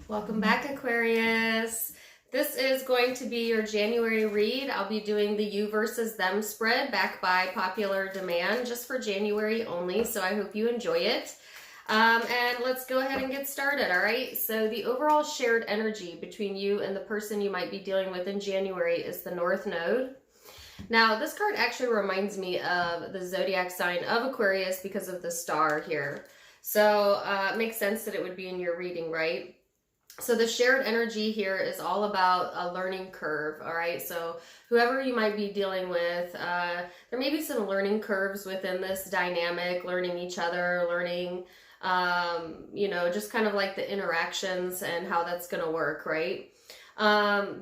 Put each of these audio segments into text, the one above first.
Welcome back, Aquarius. This is going to be your January read. I'll be doing the you versus them spread back by popular demand just for January only, so I hope you enjoy it. And let's go ahead and get started, all right? So the overall shared energy between you and the person you might be dealing with in January is the North Node. Now, this card actually reminds me of the zodiac sign of Aquarius because of the star here. So it makes sense that it would be in your reading, right? So the shared energy here is all about a learning curve, all right? So whoever you might be dealing with, there may be some learning curves within this dynamic, learning each other, learning, just kind of like the interactions and how that's going to work, right?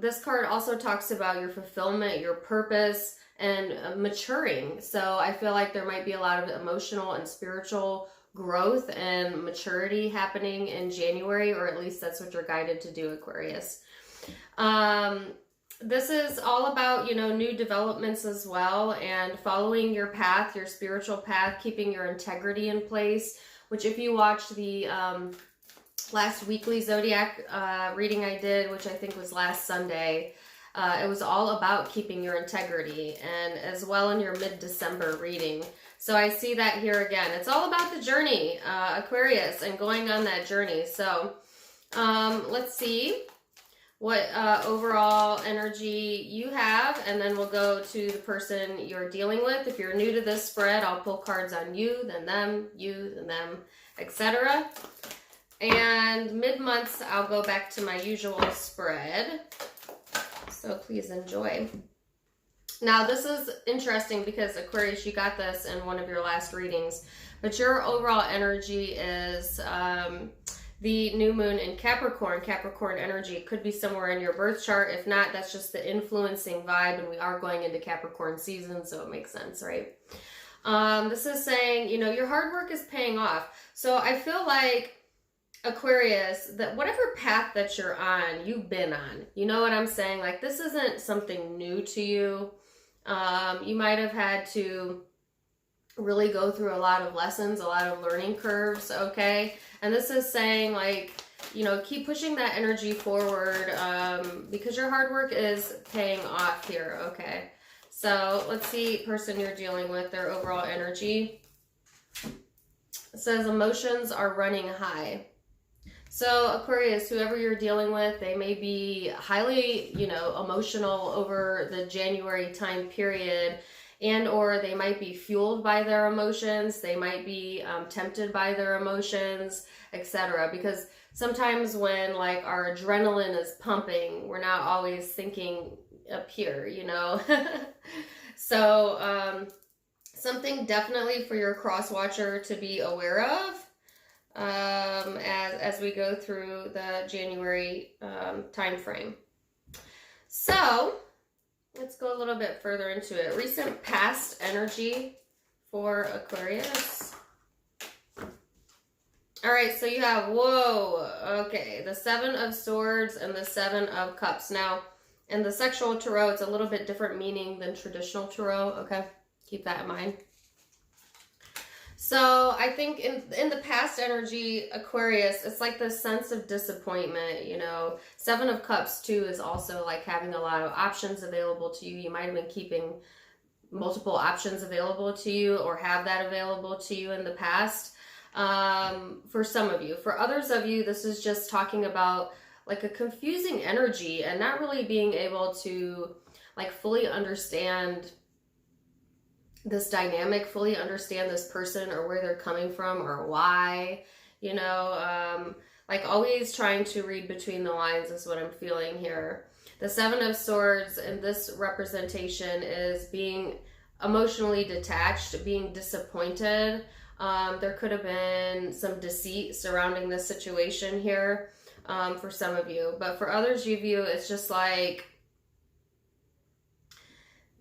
This card also talks about your fulfillment, your purpose, and maturing. So I feel like there might be a lot of emotional and spiritual growth and maturity happening in January, or at least that's what you're guided to do, Aquarius. This is all about, new developments as well, and following your path, your spiritual path, keeping your integrity in place, which if you watched the last weekly zodiac reading I did, which I think was last Sunday, it was all about keeping your integrity, and as well in your mid-December reading. So I see that here again. It's all about the journey, Aquarius, and going on that journey. So let's see what overall energy you have, and then we'll go to the person you're dealing with. If you're new to this spread, I'll pull cards on you, then them, etc. And mid-months, I'll go back to my usual spread. So please enjoy. Now, this is interesting because, Aquarius, you got this in one of your last readings, but your overall energy is the new moon in Capricorn. Capricorn energy could be somewhere in your birth chart. If not, that's just the influencing vibe, and we are going into Capricorn season, so it makes sense, right? This is saying, your hard work is paying off. So I feel like, Aquarius, that whatever path that you're on, you've been on. You know what I'm saying? Like, this isn't something new to you. You might have had to really go through a lot of lessons, a lot of learning curves, okay? And this is saying, like, keep pushing that energy forward because your hard work is paying off here, okay? So let's see, person you're dealing with, their overall energy. It says emotions are running high. So Aquarius, whoever you're dealing with, they may be highly, emotional over the January time period, and or they might be fueled by their emotions. They might be tempted by their emotions, etc. Because sometimes when like our adrenaline is pumping, we're not always thinking up here, So something definitely for your cross watcher to be aware of. As we go through the January time frame. So let's go a little bit further into it. Recent past energy for Aquarius. All right, so you have, okay, the Seven of Swords and the Seven of Cups. Now, in the sexual tarot, it's a little bit different meaning than traditional tarot, okay? Keep that in mind. So I think in the past energy, Aquarius, it's like this sense of disappointment, Seven of Cups too is also like having a lot of options available to you. You might have been keeping multiple options available to you or have that available to you in the past for some of you. For others of you, this is just talking about like a confusing energy and not really being able to like fully understand this dynamic, fully understand this person or where they're coming from or why, like always trying to read between the lines is what I'm feeling here. The Seven of Swords in this representation is being emotionally detached, being disappointed. There could have been some deceit surrounding this situation here for some of you, but for others of you, it's just like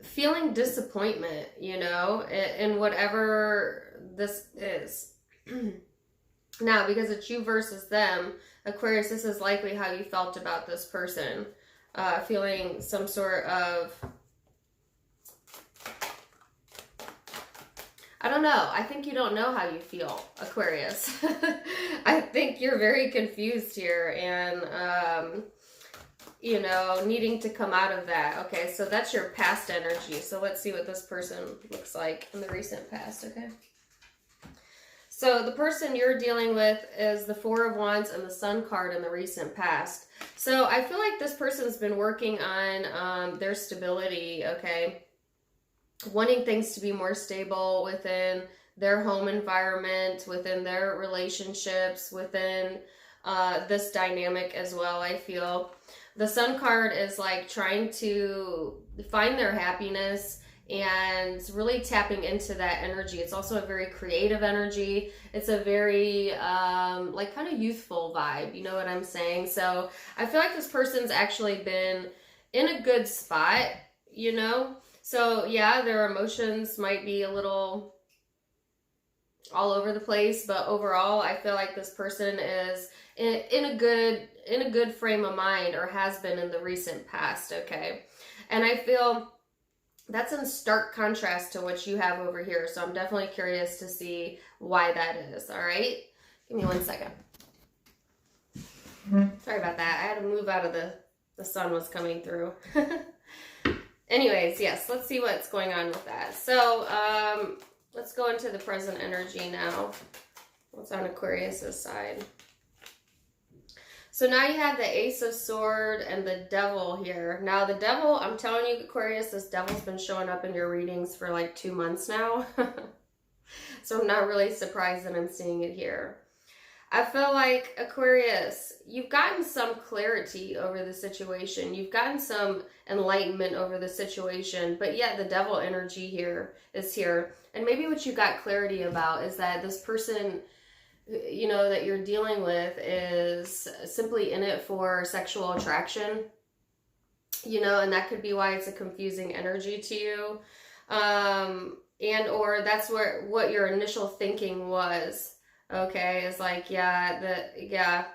feeling disappointment, in whatever this is. Now, because it's you versus them, Aquarius, this is likely how you felt about this person. Feeling some sort of I don't know. I think you don't know how you feel, Aquarius. I think you're very confused here and, you know, needing to come out of that. Okay, so that's your past energy. So let's see what this person looks like in the recent past, okay? So the person you're dealing with is the Four of Wands and the Sun card in the recent past. So I feel like this person's been working on their stability, okay? Wanting things to be more stable within their home environment, within their relationships, within this dynamic as well, I feel. The Sun card is like trying to find their happiness and really tapping into that energy. It's also a very creative energy. It's a very like kind of youthful vibe, you know what I'm saying? So I feel like this person's actually been in a good spot, you know? So yeah, their emotions might be a little all over the place, but overall I feel like this person is in a good frame of mind, or has been in the recent past, okay? And I feel that's in stark contrast to what you have over here. So I'm definitely curious to see why that is. All right. Give me 1 second. Sorry about that. I had to move out of the sun was coming through. Anyways, yes, let's see what's going on with that. So let's go into the present energy now. What's on Aquarius's side? So now you have the Ace of Swords and the Devil here. Now the Devil, I'm telling you, Aquarius, this Devil's been showing up in your readings for like 2 months now. So I'm not really surprised that I'm seeing it here. I feel like, Aquarius, you've gotten some clarity over the situation. You've gotten some enlightenment over the situation, but yet the Devil energy here is here. And maybe what you got clarity about is that this person, you know, that you're dealing with is simply in it for sexual attraction, you know, and that could be why it's a confusing energy to you. And or that's what your initial thinking was, okay, is like, yeah,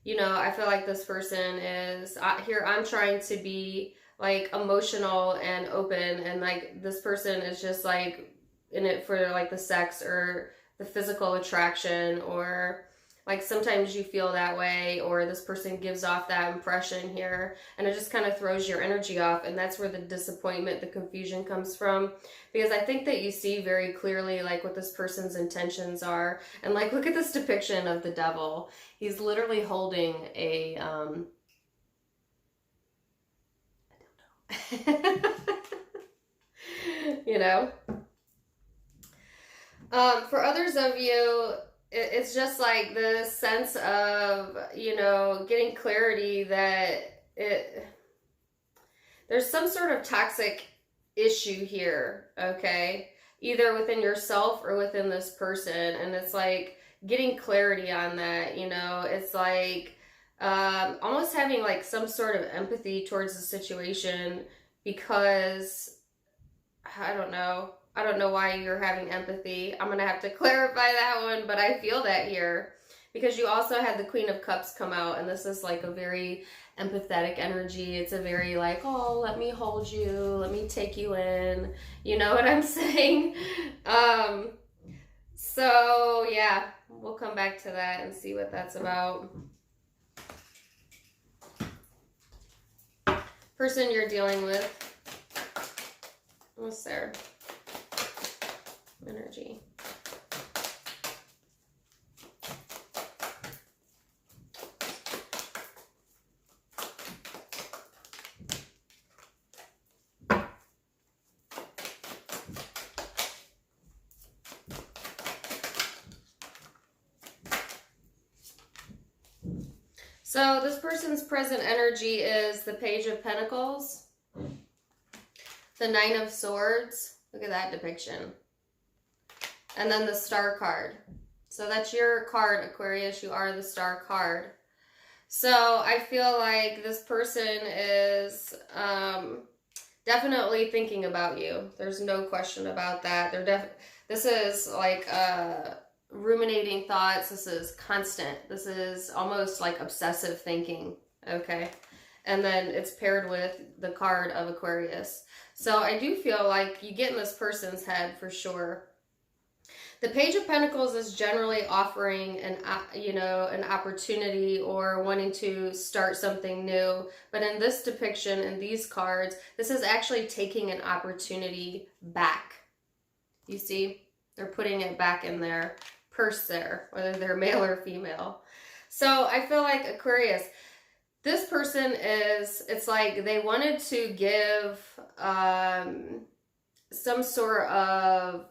you know, I feel like this person is here. I'm trying to be like emotional and open, and like this person is just like in it for like the sex or the physical attraction, or like sometimes you feel that way, or this person gives off that impression here, and it just kind of throws your energy off. And that's where the disappointment, the confusion comes from, because I think that you see very clearly like what this person's intentions are. And like, look at this depiction of the Devil. He's literally holding a I don't know. You know, for others of you, it's just like the sense of, you know, getting clarity that there's some sort of toxic issue here, okay? Either within yourself or within this person. And it's like getting clarity on that, you know? It's like almost having like some sort of empathy towards the situation, because I don't know why you're having empathy. I'm going to have to clarify that one, but I feel that here because you also had the Queen of Cups come out, and this is like a very empathetic energy. It's a very like, oh, let me hold you, let me take you in. You know what I'm saying? So yeah, we'll come back to that and see what that's about. Person you're dealing with. What's there? Energy. So this person's present energy is the Page of Pentacles, the Nine of Swords. Look at that depiction. And then the Star card. So that's your card, Aquarius. You are the Star card. So I feel like this person is definitely thinking about you. There's no question about that. This is like ruminating thoughts. This is constant. This is almost like obsessive thinking. Okay. And then it's paired with the card of Aquarius. So I do feel like you get in this person's head for sure. The Page of Pentacles is generally offering an opportunity or wanting to start something new. But in this depiction, in these cards, this is actually taking an opportunity back. You see, they're putting it back in their purse there, whether they're male or female. So I feel like Aquarius, this person it's like they wanted to give some sort of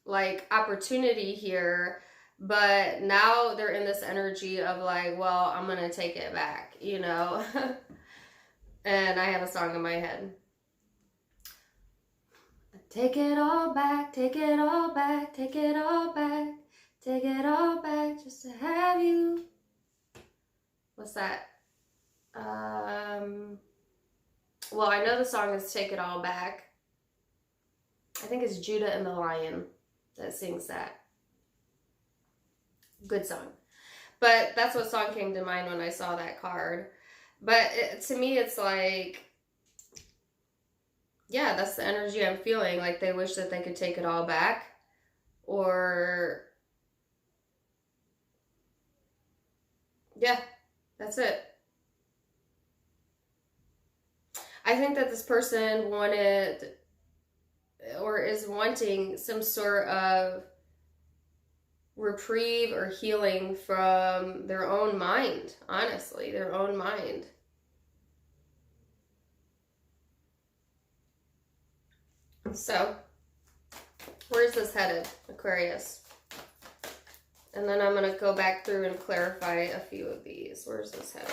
like opportunity here, but now they're in this energy of like, well, I'm gonna take it back, you know. And I have a song in my head. Take it all back, take it all back, take it all back, take it all back just to have you. What's that? Well, I know the song is Take It All Back. I think it's Judah and the Lion that sings that. Good song. But that's what song came to mind when I saw that card. But to me, it's like, yeah, that's the energy I'm feeling. Like they wish that they could take it all back. Or, yeah, that's it. I think that this person wanted or is wanting some sort of reprieve or healing from their own mind, honestly, their own mind. So, where's this headed, Aquarius? And then I'm going to go back through and clarify a few of these. Where's this headed?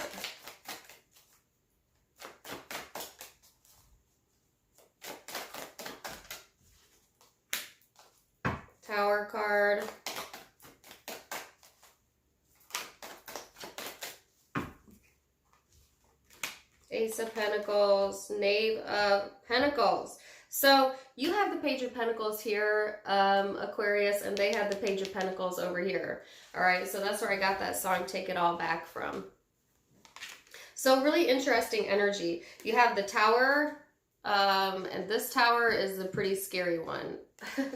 Tower card. Ace of Pentacles, Knave of Pentacles. So you have the Page of Pentacles here, Aquarius, and they have the Page of Pentacles over here. All right, so that's where I got that song, Take It All Back, from. So really interesting energy. You have the Tower, and this Tower is a pretty scary one,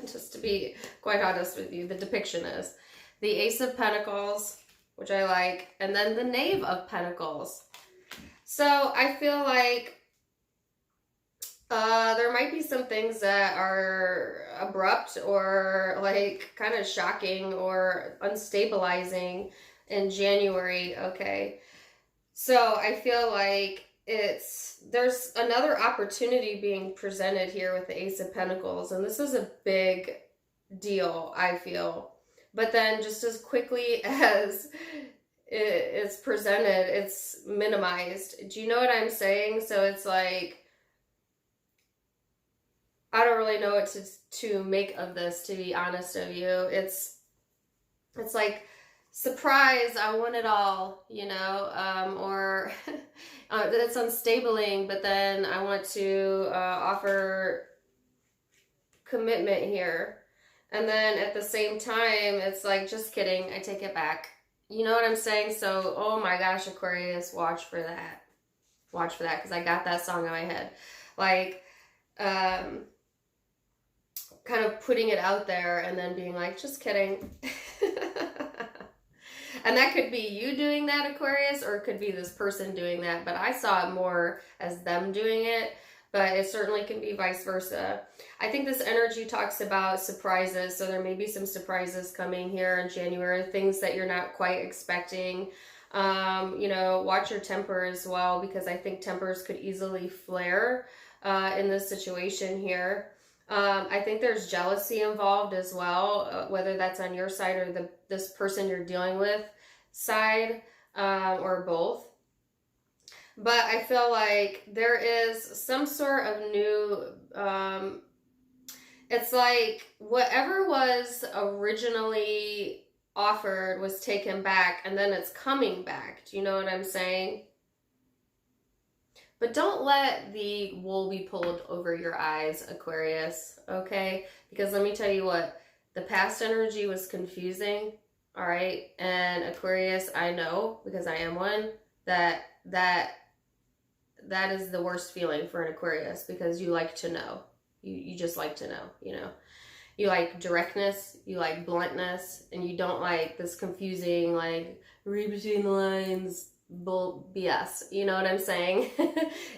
just to be quite honest with you. The depiction is the Ace of Pentacles, which I like, and then the Knave of Pentacles. So I feel like there might be some things that are abrupt or like kind of shocking or unstabilizing in January, okay? So I feel like there's another opportunity being presented here with the Ace of Pentacles, and this is a big deal, I feel. But then just as quickly as it's presented, it's minimized. Do you know what I'm saying? So it's like, I don't really know what to make of this, to be honest with you. It's like, surprise, I want it all, you know, or it's unstabling, but then I want to offer commitment here. And then at the same time, it's like, just kidding, I take it back. You know what I'm saying? So, oh my gosh, Aquarius, watch for that. Watch for that, because I got that song in my head. Like, kind of putting it out there and then being like, just kidding. And that could be you doing that, Aquarius, or it could be this person doing that. But I saw it more as them doing it, but it certainly can be vice versa. I think this energy talks about surprises. So there may be some surprises coming here in January, things that you're not quite expecting. You know, watch your temper as well, because I think tempers could easily flare in this situation here. I think there's jealousy involved as well, whether that's on your side or this person you're dealing with side, or both. But I feel like there is some sort of new, it's like whatever was originally offered was taken back, and then it's coming back. Do you know what I'm saying? But don't let the wool be pulled over your eyes, Aquarius, okay? Because let me tell you what, the past energy was confusing, all right? And Aquarius, I know, because I am one, that is the worst feeling for an Aquarius, because you like to know. You just like to know, you know? You like directness, you like bluntness, and you don't like this confusing, like, read between the lines, bull BS. You know what I'm saying?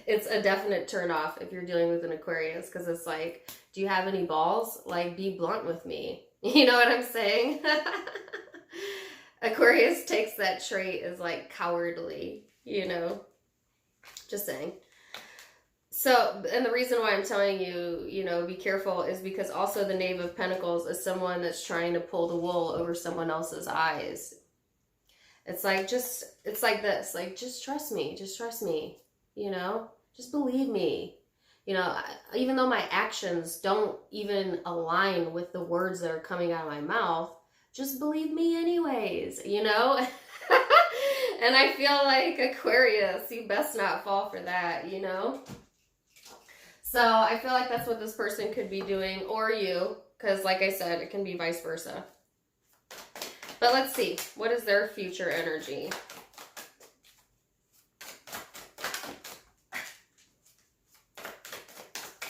It's a definite turn off if you're dealing with an Aquarius, because it's like, do you have any balls? Like, be blunt with me. You know what I'm saying? Aquarius takes that trait as like cowardly, you know? Just saying. So, and the reason why I'm telling you, you know, be careful is because also the Knave of Pentacles is someone that's trying to pull the wool over someone else's eyes. It's like, it's like this, like, just trust me, you know, just believe me. You know, even though my actions don't even align with the words that are coming out of my mouth, just believe me anyways, you know? And I feel like Aquarius, you best not fall for that, you know? So I feel like that's what this person could be doing, or you, because like I said, it can be vice versa. But let's see, what is their future energy?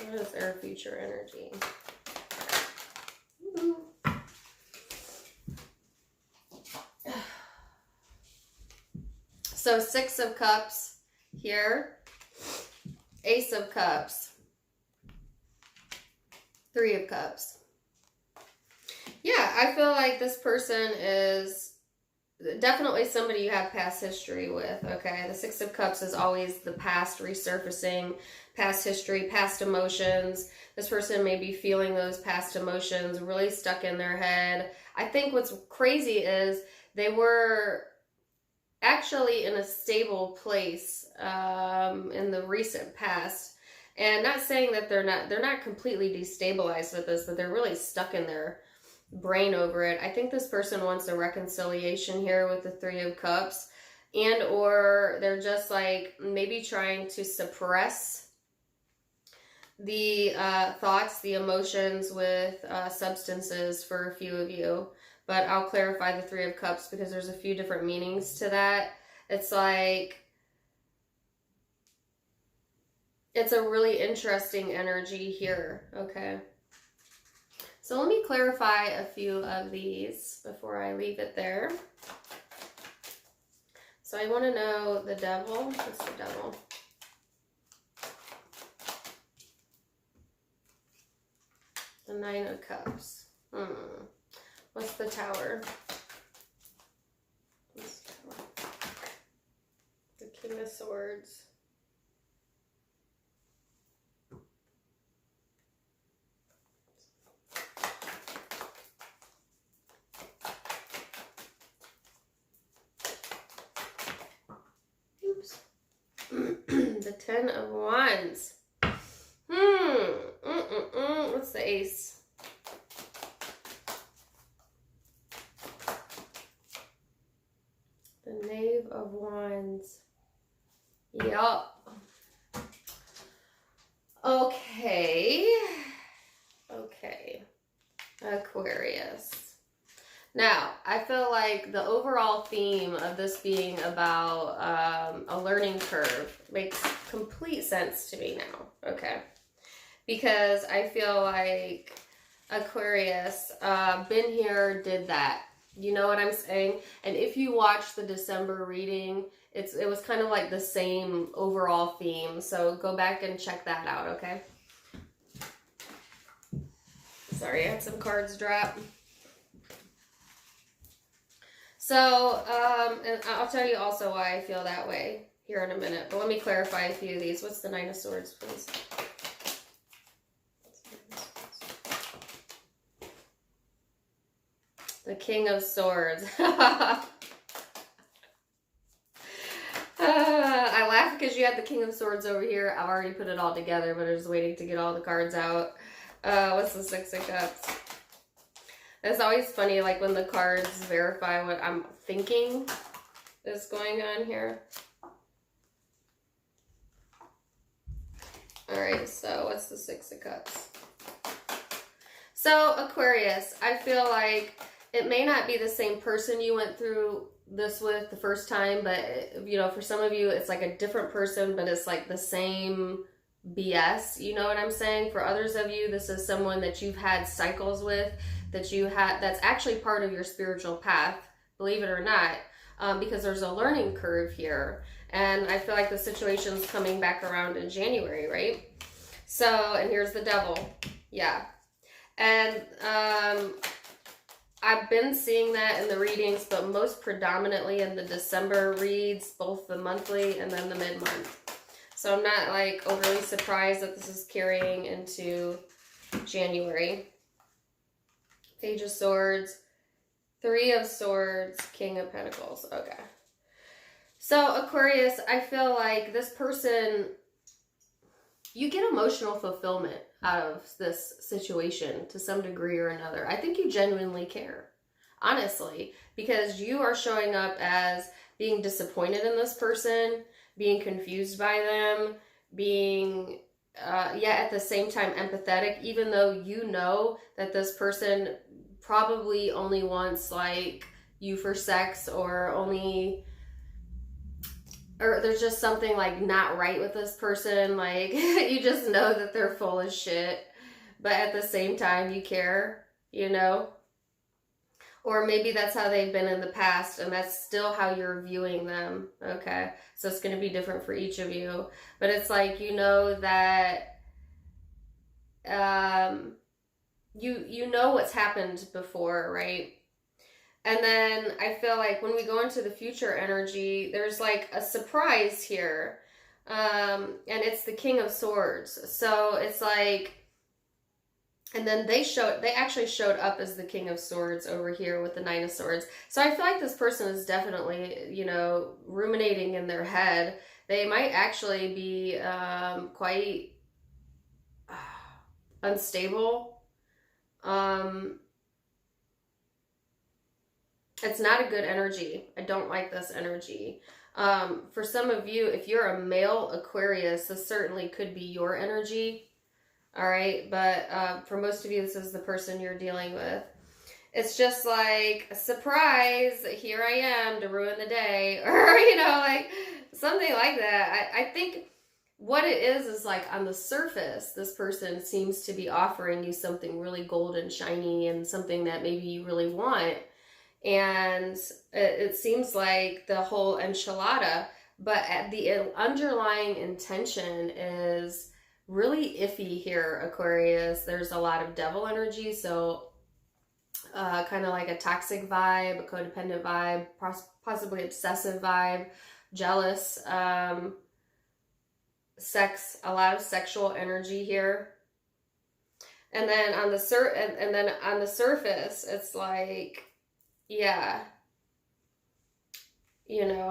What is their future energy? Ooh. So 6 of Cups here, Ace of Cups, 3 of Cups. Yeah, I feel like this person is definitely somebody you have past history with, okay? The 6 of Cups is always the past resurfacing, past history, past emotions. This person may be feeling those past emotions really stuck in their head. I think what's crazy is they were actually in a stable place in the recent past. And not saying that they're not completely destabilized with this, but they're really stuck in their brain over it. I think this person wants a reconciliation here with the 3 of Cups, and or they're just like maybe trying to suppress the thoughts, the emotions with substances for a few of you. But I'll clarify the 3 of Cups because there's a few different meanings to that. It's like, it's a really interesting energy here, okay? So let me clarify a few of these before I leave it there. So I want to know the Devil. What's the Devil? The 9 of Cups. What's the Tower? What's the Tower? The King of Swords. Oops. The 10 of Wands. What's the Ace? The Knave of Wands. Yup. Okay. Okay. Aquarius. Now, I feel like the overall theme of this being about a learning curve makes complete sense to me now, okay? Because I feel like Aquarius, been here, did that. You know what I'm saying? And if you watch the December reading, it was kind of like the same overall theme. So go back and check that out, okay? Sorry, I had some cards drop. So, and I'll tell you also why I feel that way here in a minute. But let me clarify a few of these. What's the 9 of Swords, please? The King of Swords. I laugh because you had the King of Swords over here. I've already put it all together, but I was waiting to get all the cards out. What's the 6 of Cups? It's always funny, like, when the cards verify what I'm thinking is going on here. Alright, so what's the 6 of Cups? So, Aquarius, I feel like it may not be the same person you went through this with the first time, but, you know, for some of you, it's like a different person, but it's like the same BS. You know what I'm saying? For others of you, this is someone that you've had cycles with, that's actually part of your spiritual path, believe it or not, because there's a learning curve here. And I feel like the situation's coming back around in January, right? So, and here's the devil. Yeah. And I've been seeing that in the readings, but most predominantly in the December reads, both the monthly and then the mid-month. So I'm not like overly surprised that this is carrying into January. Page of Swords, Three of Swords, King of Pentacles. Okay. So Aquarius, I feel like this person, you get emotional fulfillment out of this situation to some degree or another. I think you genuinely care, honestly, because you are showing up as being disappointed in this person, being confused by them, being, at the same time empathetic, even though you know that this person probably only wants like you for sex, or there's just something like not right with this person. Like you just know that they're full of shit, but at the same time you care, you know? Or maybe that's how they've been in the past, and that's still how you're viewing them, okay? So it's going to be different for each of you. But it's like, you know that you know what's happened before, right? And then I feel like when we go into the future energy, there's like a surprise here. And it's the King of Swords. So it's like, and then they actually showed up as the King of Swords over here with the Nine of Swords. So I feel like this person is definitely, you know, ruminating in their head. They might actually be quite unstable. It's not a good energy. I don't like this energy. For some of you, if you're a male Aquarius, this certainly could be your energy. All right, but for most of you, this is the person you're dealing with. It's just like, a surprise, here I am to ruin the day, or, you know, like something like that. I think what it is like on the surface, this person seems to be offering you something really golden, shiny, and something that maybe you really want. And it seems like the whole enchilada, but the underlying intention is really iffy here, Aquarius. There's a lot of devil energy, so kind of like a toxic vibe, a codependent vibe, possibly obsessive vibe, jealous, sex, a lot of sexual energy here. And then on the surface, it's like, yeah, you know,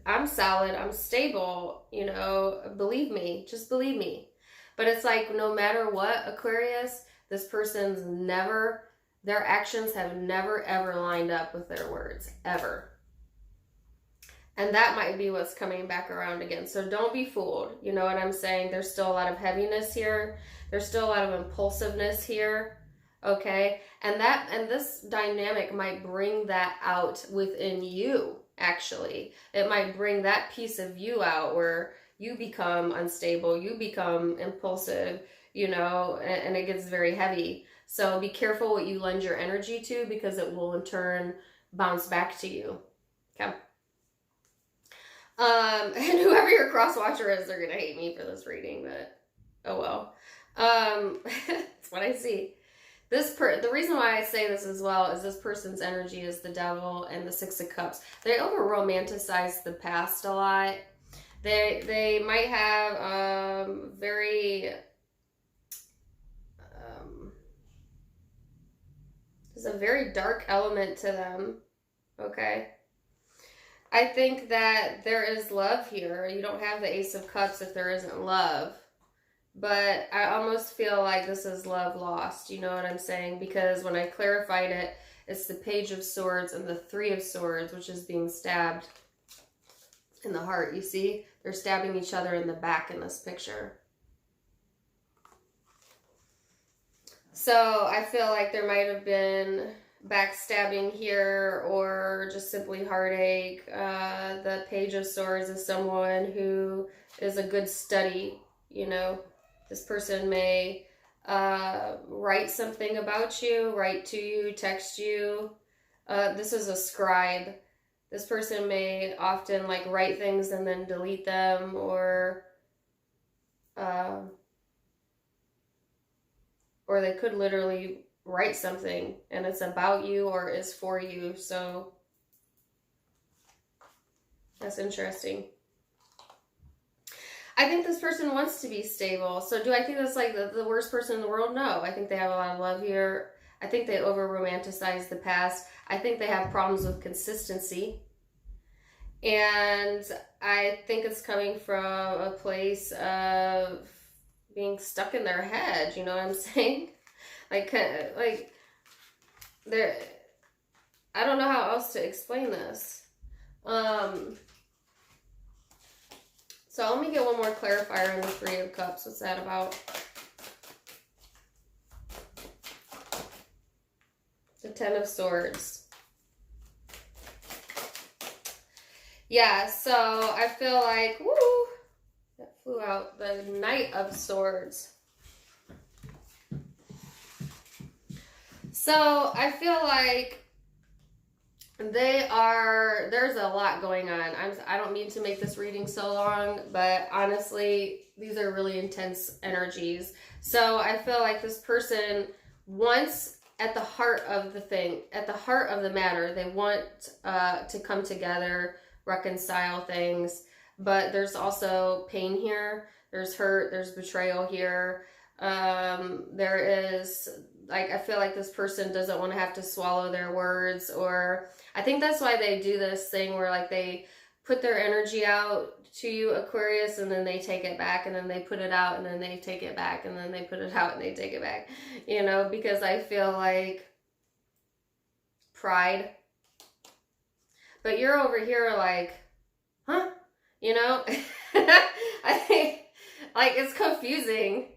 I'm solid, I'm stable, you know, believe me, just believe me. But it's like, no matter what, Aquarius, this person's their actions have never ever lined up with their words, ever. And that might be what's coming back around again. So don't be fooled. You know what I'm saying? There's still a lot of heaviness here. There's still a lot of impulsiveness here. Okay? And this dynamic might bring that out within you, actually. It might bring that piece of you out where you become unstable, you become impulsive, you know, and it gets very heavy. So be careful what you lend your energy to, because it will in turn bounce back to you. Okay? And whoever your cross watcher is, they're going to hate me for this reading, but oh well. That's what I see. The reason why I say this as well is this person's energy is the devil and the Six of Cups. They over-romanticize the past a lot. They might have very... there's a very dark element to them, okay? I think that there is love here. You don't have the Ace of Cups if there isn't love. But I almost feel like this is love lost. You know what I'm saying? Because when I clarified it, it's the Page of Swords and the Three of Swords, which is being stabbed in the heart. You see? They're stabbing each other in the back in this picture. So I feel like there might have been backstabbing here, or just simply heartache. The Page of Swords is someone who is a good study. You know, this person may write something about you, write to you, text you. This is a scribe. This person may often like write things and then delete them, or they could literally write something and it's about you or is for you. So that's interesting. I think this person wants to be stable. So do I think that's like the worst person in the world? No. I think they have a lot of love here. I think they over-romanticize the past. I think they have problems with consistency. And I think it's coming from a place of being stuck in their head. You know what I'm saying? Like they're, I don't know how else to explain this. So let me get one more clarifier in the Three of Cups. What's that about? The Ten of Swords. Yeah, so I feel like, woo, that flew out. The Knight of Swords. So I feel like there's a lot going on. I don't mean to make this reading so long, but honestly, these are really intense energies. So I feel like this person wants, at the heart of the thing, at the heart of the matter, they want to come together, reconcile things, but there's also pain here. There's hurt, there's betrayal here. There is, like, I feel like this person doesn't want to have to swallow their words, or I think that's why they do this thing where like they put their energy out to you, Aquarius, and then they take it back, and then they put it out, and then they take it back, and then they put it out and they take it back, you know, because I feel like pride. But you're over here like, huh? You know? I think, like, it's confusing.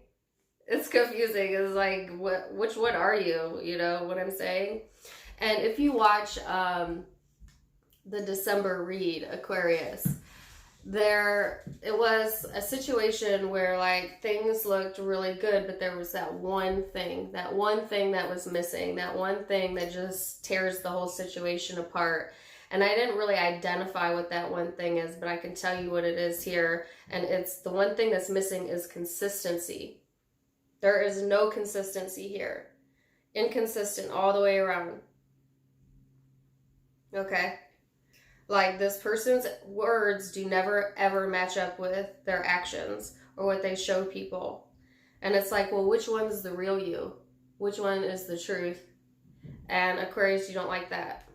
It's confusing. It's like, which one are you? You know what I'm saying? And if you watch the December read, Aquarius, it was a situation where like things looked really good, but there was that one thing that was missing, that one thing that just tears the whole situation apart. And I didn't really identify what that one thing is, but I can tell you what it is here. And it's the one thing that's missing is consistency. There is no consistency here. Inconsistent all the way around. Okay? Like, this person's words do never ever match up with their actions or what they show people. And it's like, well, which one is the real you? Which one is the truth? And Aquarius, you don't like that.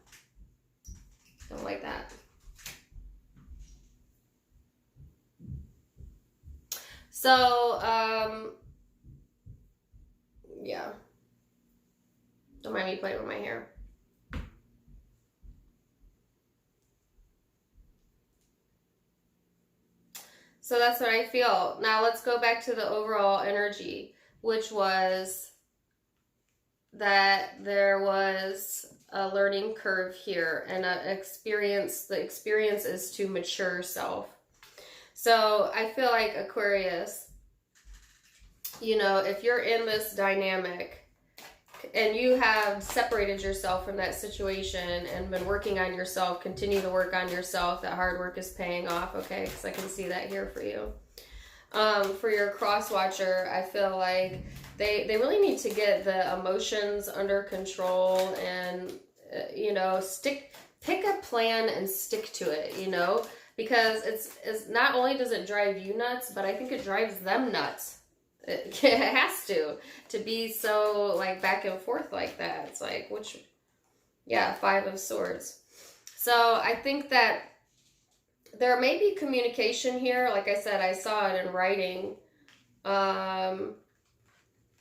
Don't like that. So, yeah. Don't mind me playing with my hair. So that's what I feel. Now let's go back to the overall energy, which was that there was a learning curve here and an experience. The experience is to mature self. So I feel like Aquarius, you know, if you're in this dynamic and you have separated yourself from that situation and been working on yourself, continue to work on yourself, that hard work is paying off, okay? Because I can see that here for you. For your cross watcher, I feel like they really need to get the emotions under control and, you know, pick a plan and stick to it, you know? Because it's not only does it drive you nuts, but I think it drives them nuts. It has to be so like back and forth like that. It's like, Five of Swords. So I think that there may be communication here. Like I said, I saw it in writing. Not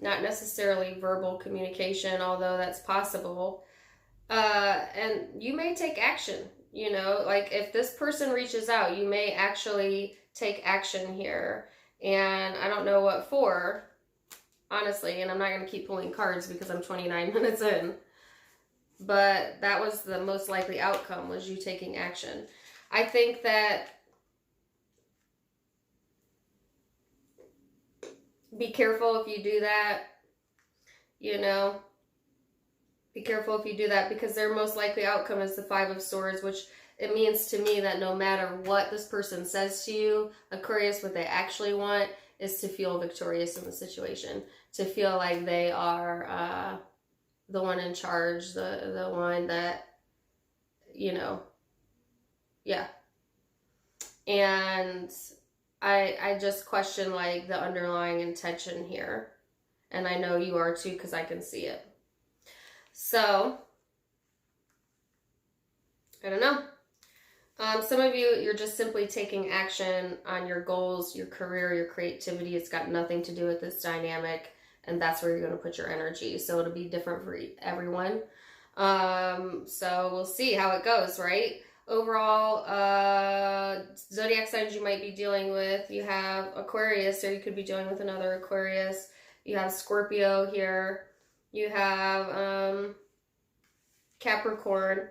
necessarily verbal communication, although that's possible. And you may take action, you know, like if this person reaches out, you may actually take action here. And I don't know what for, honestly, and I'm not going to keep pulling cards because I'm 29 minutes in. but that was the most likely outcome, was you taking action. I think that be careful if you do that, you know, be careful if you do that, because their most likely outcome is the Five of Swords, which it means to me that no matter what this person says to you, Aquarius, what they actually want is to feel victorious in the situation, to feel like they are the one in charge, the one that, you know, yeah. And I just question like the underlying intention here. And I know you are too, because I can see it. So, I don't know. Some of you, you're just simply taking action on your goals, your career, your creativity. It's got nothing to do with this dynamic, and that's where you're going to put your energy. So it'll be different for everyone. So we'll see how it goes, right? Overall, zodiac signs you might be dealing with. You have Aquarius, or you could be dealing with another Aquarius. You have Scorpio here. You have Capricorn.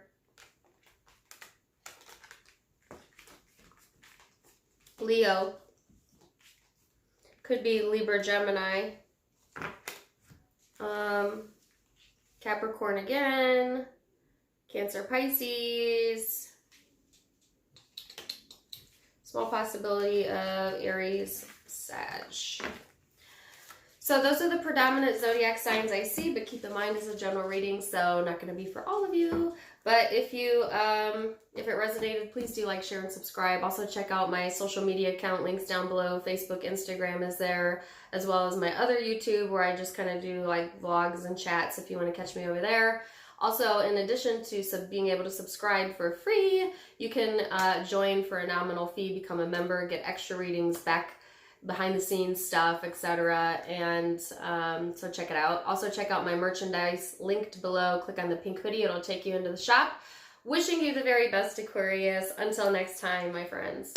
Leo. Could be Libra, Gemini. Capricorn again. Cancer, Pisces. Small possibility of Aries, Sag. So those are the predominant zodiac signs I see, but keep in mind it's a general reading, so not going to be for all of you. But if you, if it resonated, please do like, share, and subscribe. Also check out my social media account, links down below. Facebook, Instagram is there, as well as my other YouTube, where I just kind of do like vlogs and chats if you want to catch me over there. Also, in addition to being able to subscribe for free, you can join for a nominal fee, become a member, get extra readings, back behind the scenes stuff, etc. And so check it out. Also check out my merchandise linked below. Click on the pink hoodie. It'll take you into the shop. Wishing you the very best, Aquarius. Until next time, my friends.